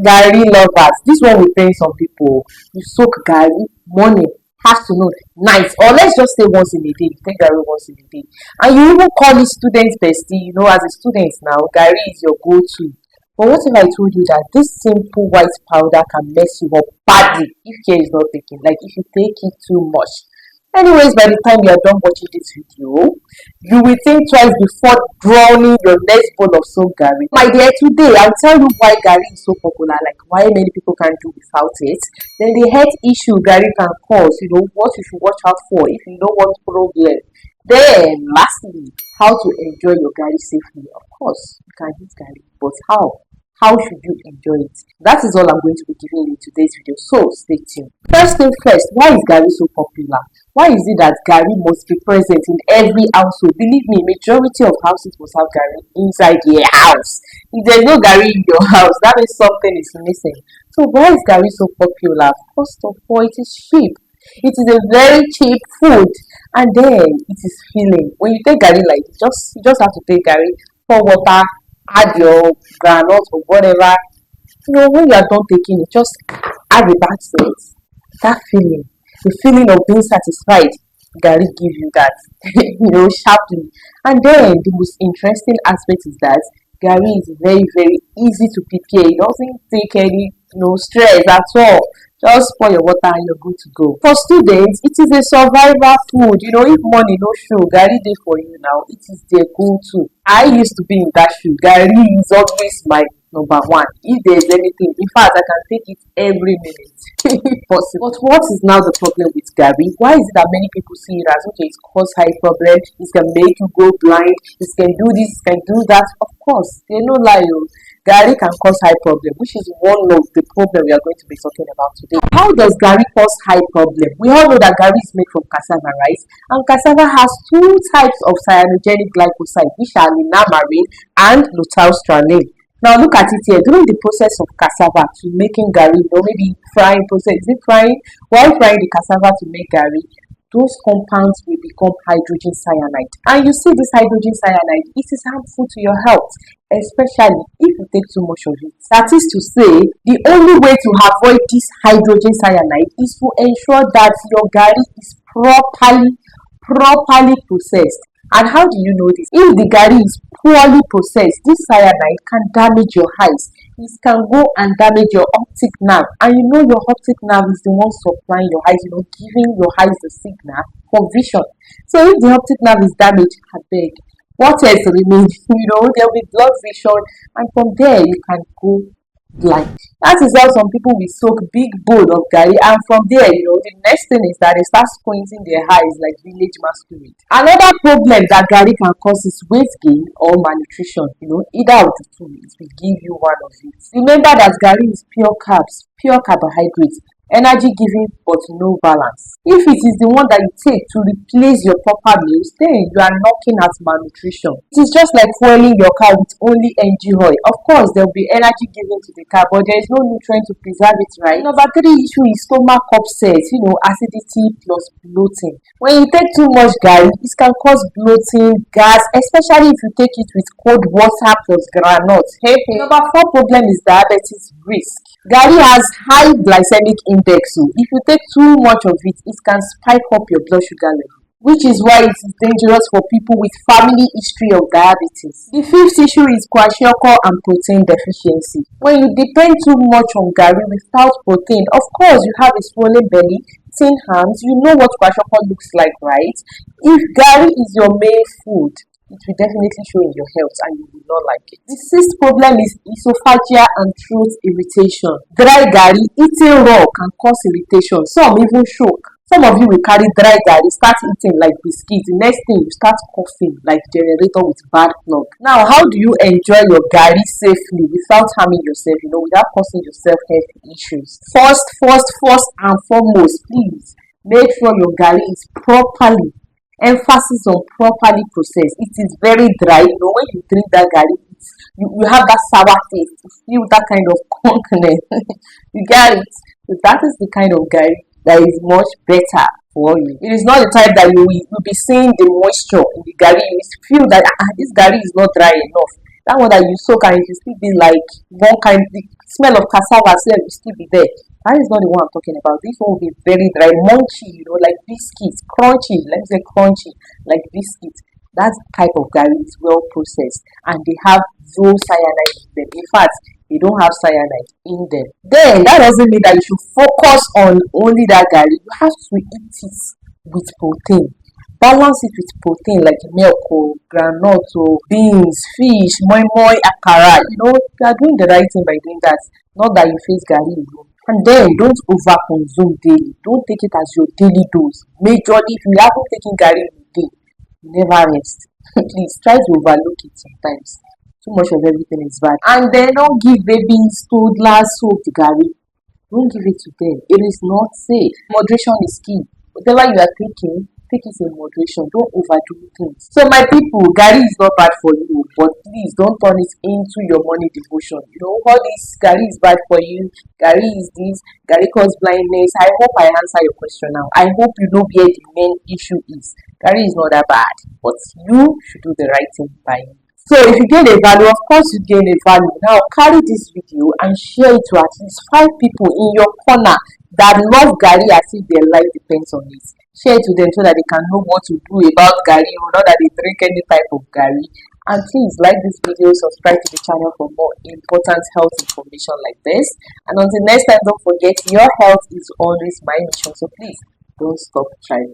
Garri lovers, this one will pain some people. You soak garri morning, afternoon, night, or let's just say once in a day. You take garri once in a day, and you even call it student bestie. You know, as a student now, garri is your go-to. But what if I told you that this simple white powder can mess you up badly if care is not taken? Like if you take it too much. Anyways, by the time you are done watching this video, you will think twice before drowning your next bowl of soap garri. My dear, today I'll tell you why garri is so popular, like why many people can't do without it. Then the health issue garri can cause, what you should watch out for if you don't want problem. Then lastly, how to enjoy your garri safely. Of course, you can eat garri, but how? How should you enjoy it? That is all I'm going to be giving you in today's video, so stay tuned. First thing first, why is garri so popular? Why is it that garri must be present in every household? Believe me, majority of houses must have garri inside their house. If there's no garri in your house, that means something is missing. So why is garri so popular? First of all, it is cheap. It is a very cheap food, and then it is filling. When you take garri like this, you just have to take garri, pour water, add your groundnut or whatever. When you are done taking it, just add a bath to it. That feeling, the feeling of being satisfied, garri give you that, sharply. And then the most interesting aspect is that garri is very, very easy to prepare. It doesn't take any, stress at all. Just pour your water and you're good to go. For students, it is a survival food. If money no show, garri dey for you now. It is their go-to. I used to be in that shoe. Garri is always my number one. If there's anything, in fact, I can take it every minute if possible. But what is now the problem with garri? Why is it that many people see it as, okay, it's cause high problem, it can make you go blind, it can do this, it can do that? Of course, they no lie. Garri can cause high problem, which is one of the problem we are going to be talking about today. How does garri cause high problem? We all know that garri is made from cassava, right? And cassava has two types of cyanogenic glycoside, which are linamarin and lutylstraline. Now look at it here. During the process of cassava to making garri, maybe frying process, is it frying? While frying the cassava to make garri, those compounds will become hydrogen cyanide. And you see this hydrogen cyanide, it is harmful to your health, especially if you take too much of it. That is to say, the only way to avoid this hydrogen cyanide is to ensure that your garri is properly processed. And how do you know this? If the garri is poorly processed, this cyanide can damage your eyes. It can go and damage your optic nerve. And your optic nerve is the one supplying your eyes, giving your eyes the signal for vision. So if the optic nerve is damaged, I beg, what else remains? There will be blood vision, and from there you can go blind. That is how some people will soak big bowl of garri, and from there, the next thing is that they start squinting their eyes like village masquerade. Another problem that garri can cause is weight gain or malnutrition. Either of the two, it will give you one of it. Remember that garri is pure carbs, pure carbohydrates, energy giving but no balance. If it is the one that you take to replace your proper meals, then you are knocking at malnutrition. It is just like fueling your car with only engine oil. Of course, there will be energy given to the car, but there is no nutrient to preserve it, right? Number 3 issue is stomach upset, acidity plus bloating. When you take too much garri, it can cause bloating, gas, especially if you take it with cold water plus groundnut. Number 4 problem is diabetes risk. Garri has high glycemic index, so if you take too much of it, it can spike up your blood sugar level, which is why it is dangerous for people with family history of diabetes. The 5th issue is kwashiorkor and protein deficiency. When you depend too much on garri without protein, of course you have a swollen belly, thin hands. You know what kwashiorkor looks like, right? If garri is your main food, it will definitely show in your health and you will not like it. The 6th problem is esophageal and throat irritation. Dry garri eating raw can cause irritation, some even choke. Some of you will carry dry garri, start eating like biscuits. The next thing, you start coughing like generator with bad plug. Now, how do you enjoy your garri safely without harming yourself, without causing yourself health issues? First and foremost, please make sure your garri is properly, emphasis on properly processed. It is very dry. When you drink that garri, you have that sour taste. You feel that kind of conkeness. You get it? So that is the kind of garri that is much better for you. It is not the type that you will be seeing the moisture in the garri. You feel that this garri is not dry enough. That one that you soak and it will still be like one kind, the smell of cassava still will still be there. That is not the one I'm talking about. This one will be very dry, munchy, like biscuits, crunchy. Let me say crunchy, like biscuits. That type of garri is well processed and they have no cyanide in them. In fact, they don't have cyanide in them. Then that doesn't mean that you should focus on only that garri. You have to eat it with protein. Balance it with protein like milk or groundnut or beans, fish, moi moi, akara. You are doing the right thing by doing that. Not that you face garri alone. And then don't over consume daily. Don't take it as your daily dose. Majorly, if you haven't taken garri in a day, never rest. Please try to overlook it sometimes. Too much of everything is bad. And then don't give babies, toddlers soaked garri. Don't give it to them. It is not safe. Moderation is key. Whatever you are taking, take it in moderation. Don't overdo things. So my people, garri is not bad for you, but please don't turn it into your morning devotion. All this garri is bad for you. Garri is this. Garri cause blindness. I hope I answer your question now. I hope you know where the main issue is. Garri is not that bad, but you should do the right thing by it. So if you gain a value, of course you gain a value. Now carry this video and share it to at least 5 people in your corner that love garri as if their life depends on it. Share it to them so that they can know what to do about garri, or not that they drink any type of garri. And please like this video, subscribe to the channel for more important health information like this. And until next time, don't forget your health is always my mission. So please don't stop trying.